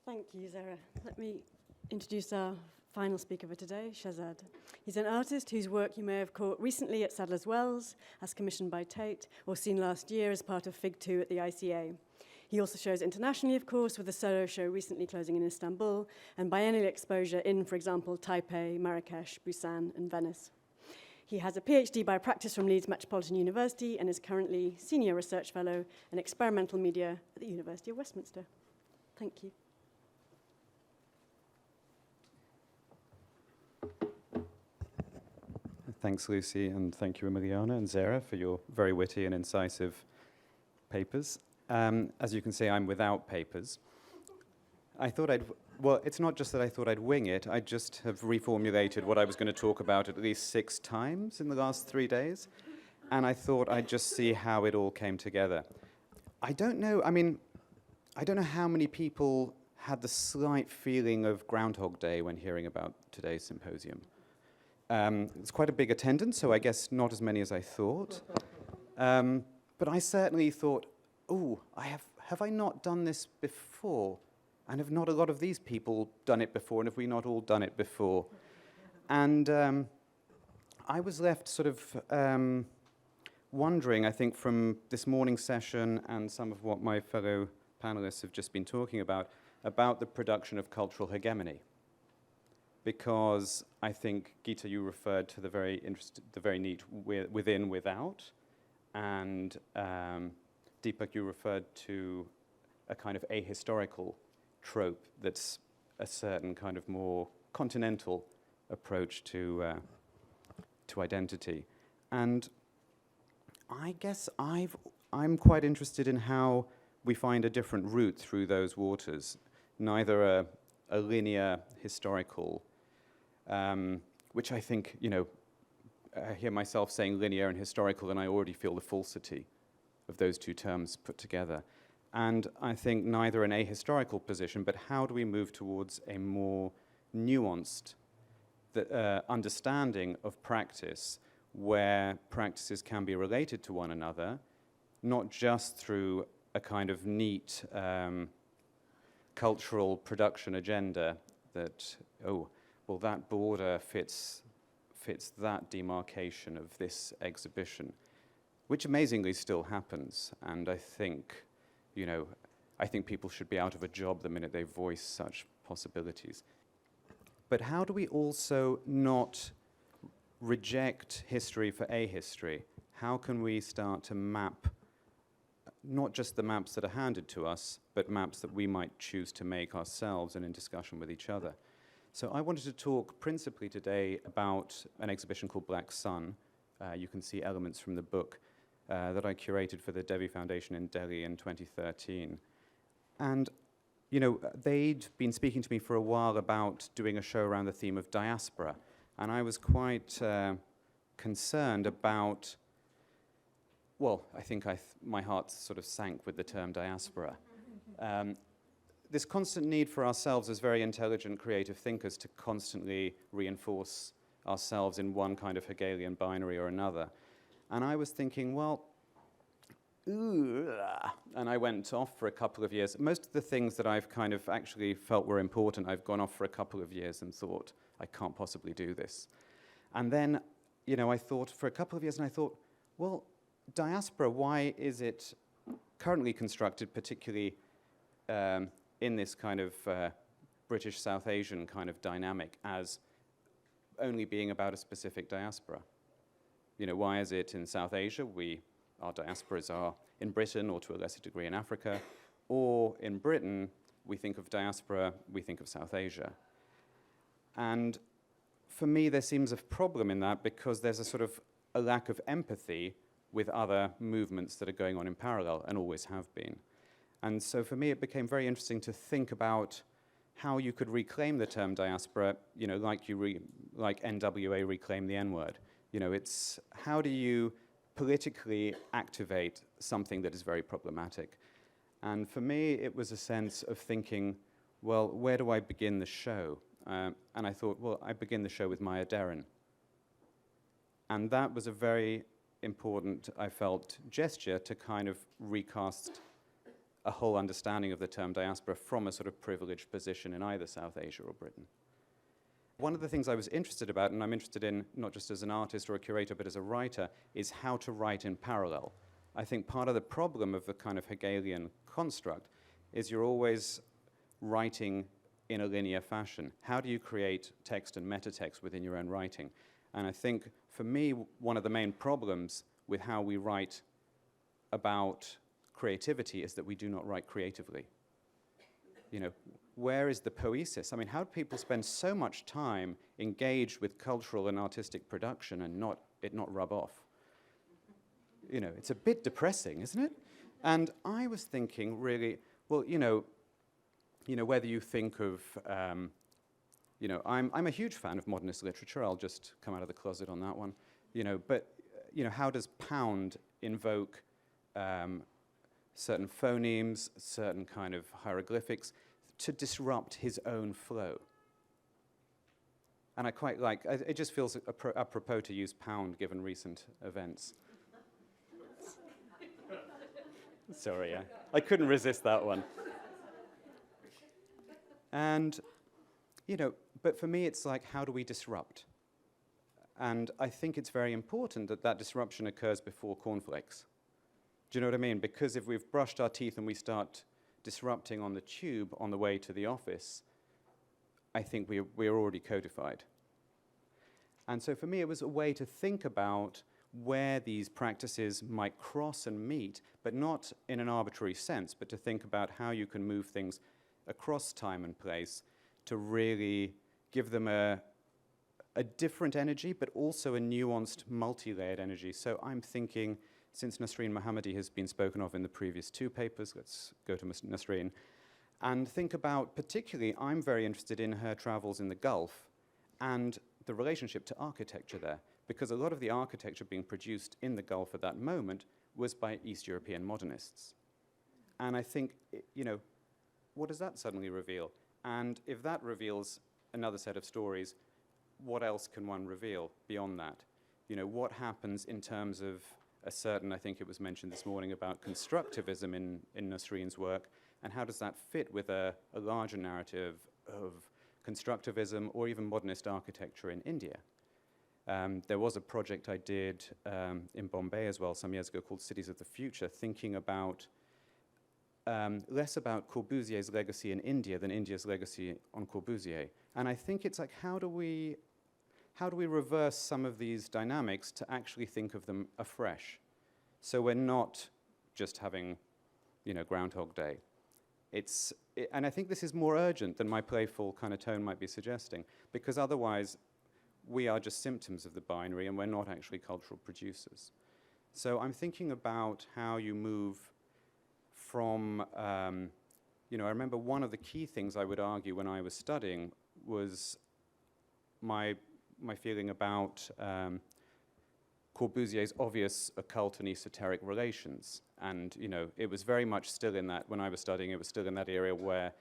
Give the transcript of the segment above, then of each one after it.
Thank you, Zara. Let me introduce our final speaker for today, Shezad. He's an artist whose work you may have caught recently at Sadler's Wells, as commissioned by Tate, or seen last year as part of Fig 2 at the ICA. He also shows internationally, of course, with a solo show recently closing in Istanbul, and biennial exposure in, for example, Taipei, Marrakesh, Busan, and Venice. He has a PhD by practice from Leeds Metropolitan University and is currently Senior Research Fellow in Experimental Media at the University of Westminster. Thank you. Thanks, Lucy, and thank you, Emiliana and Zara, for your very witty and incisive papers. As you can see, I'm without papers. Well, it's not just that I thought I'd wing it, I just have reformulated what I was going to talk about at least 6 times in the last 3 days, and I thought I'd just see how it all came together. I don't know how many people had the slight feeling of Groundhog Day when hearing about today's symposium. It's quite a big attendance, so I guess not as many as I thought. But I certainly thought, have I not done this before? And have not a lot of these people done it before? And have we not all done it before? And I was left sort of wondering, I think, from this morning's session and some of what my fellow panelists have just been talking about the production of cultural hegemony. Because I think, Gita, you referred to the very neat within, without, and Deepak, you referred to a kind of ahistorical trope that's a certain kind of more continental approach to identity. And I guess I'm quite interested in how we find a different route through those waters, neither a linear historical, which I think, I hear myself saying linear and historical, and I already feel the falsity of those two terms put together. And I think neither an ahistorical position, but how do we move towards a more nuanced understanding of practice, where practices can be related to one another, not just through a kind of neat cultural production agenda that, that border fits that demarcation of this exhibition, which amazingly still happens. And I think, people should be out of a job the minute they voice such possibilities. But how do we also not reject history for ahistory? How can we start to map not just the maps that are handed to us, but maps that we might choose to make ourselves and in discussion with each other? So I wanted to talk principally today about an exhibition called Black Sun. You can see elements from the book that I curated for the Devi Foundation in Delhi in 2013. And, they'd been speaking to me for a while about doing a show around the theme of diaspora. And I was quite concerned about, I think my heart sort of sank with the term diaspora. This constant need for ourselves as very intelligent, creative thinkers to constantly reinforce ourselves in one kind of Hegelian binary or another. And I was thinking, and I went off for a couple of years. Most of the things that I've kind of actually felt were important, I've gone off for a couple of years and thought, I can't possibly do this. And then, I thought for a couple of years, and I thought, diaspora, why is it currently constructed, particularly in this kind of British South Asian kind of dynamic, as only being about a specific diaspora? Why is it in South Asia, our diasporas are in Britain, or to a lesser degree in Africa, or in Britain, we think of diaspora, we think of South Asia. And for me, there seems a problem in that, because there's a sort of a lack of empathy with other movements that are going on in parallel, and always have been. And so for me, it became very interesting to think about how you could reclaim the term diaspora, like NWA reclaimed the N-word. It's how do you politically activate something that is very problematic? And for me, it was a sense of thinking, where do I begin the show? And I thought, I begin the show with Maya Deren. And that was a very important, I felt, gesture to kind of recast a whole understanding of the term diaspora from a sort of privileged position in either South Asia or Britain. One of the things I was interested about, and I'm interested in not just as an artist or a curator, but as a writer, is how to write in parallel. I think part of the problem of the kind of Hegelian construct is you're always writing in a linear fashion. How do you create text and metatext within your own writing? And I think, for me, one of the main problems with how we write about creativity is that we do not write creatively. You know, where is the poesis? I mean, how do people spend so much time engaged with cultural and artistic production and not rub off? You know, it's a bit depressing, isn't it? And I was thinking, really, well, you know, whether you think of, you know, I'm a huge fan of modernist literature. I'll just come out of the closet on that one. You know, but, you know, how does Pound invoke certain phonemes, certain kind of hieroglyphics to disrupt his own flow? And I quite like, it just feels apropos to use Pound given recent events. Sorry, I couldn't resist that one. And, you know, but for me it's like, how do we disrupt? And I think it's very important that that disruption occurs before cornflakes. Do you know what I mean? Because if we've brushed our teeth and we start disrupting on the tube on the way to the office, I think we're already codified. And so for me, it was a way to think about where these practices might cross and meet, but not in an arbitrary sense, but to think about how you can move things across time and place to really give them a different energy, but also a nuanced, multi-layered energy. So I'm thinking, since Nasreen Mohammadi has been spoken of in the previous two papers, let's go to Nasreen, and think about, particularly, I'm very interested in her travels in the Gulf and the relationship to architecture there, because a lot of the architecture being produced in the Gulf at that moment was by East European modernists. And I think, you know, what does that suddenly reveal? And if that reveals another set of stories, what else can one reveal beyond that? You know, what happens in terms of a certain, I think it was mentioned this morning about constructivism in Nasreen's work, and how does that fit with a larger narrative of constructivism or even modernist architecture in India? There was a project I did in Bombay as well some years ago called Cities of the Future, thinking about less about Corbusier's legacy in India than India's legacy on Corbusier. And I think it's like, how do we reverse some of these dynamics to actually think of them afresh? So we're not just having, you know, Groundhog Day. And I think this is more urgent than my playful kind of tone might be suggesting, because otherwise we are just symptoms of the binary and we're not actually cultural producers. So I'm thinking about how you move from, you know, I remember one of the key things I would argue when I was studying was my feeling about Corbusier's obvious occult and esoteric relations. And, you know, it was very much still in that, when I was studying, it was still in that area where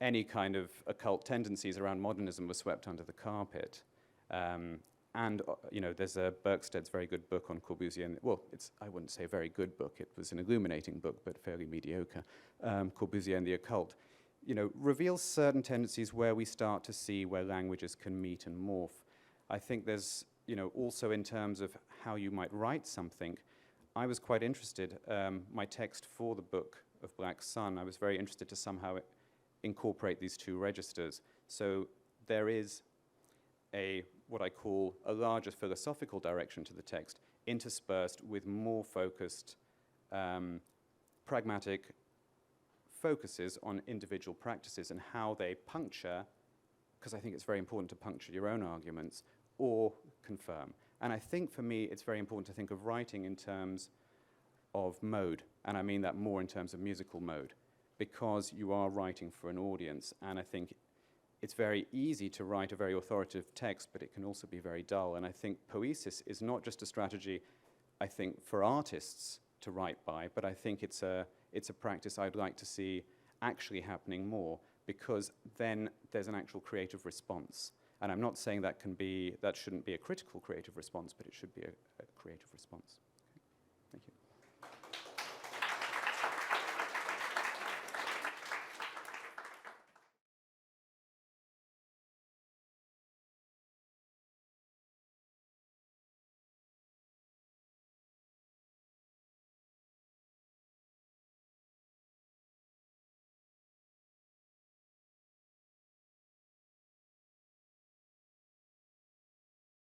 any kind of occult tendencies around modernism were swept under the carpet. You know, there's Berksted's very good book on Corbusier. Well, I wouldn't say a very good book. It was an illuminating book, but fairly mediocre. Corbusier and the Occult, you know, reveals certain tendencies where we start to see where languages can meet and morph. I think there's, you know, also in terms of how you might write something, I was quite interested, my text for the book of Black Sun, I was very interested to somehow incorporate these two registers. So there is what I call a larger philosophical direction to the text, interspersed with more focused, pragmatic focuses on individual practices and how they puncture, because I think it's very important to puncture your own arguments, or confirm. And I think for me, it's very important to think of writing in terms of mode, and I mean that more in terms of musical mode, because you are writing for an audience, and I think it's very easy to write a very authoritative text, but it can also be very dull. And I think poesis is not just a strategy, I think, for artists to write by, but I think it's a practice I'd like to see actually happening more, because then there's an actual creative response. And I'm not saying that shouldn't be a critical creative response, but it should be a creative response. Okay. Thank you.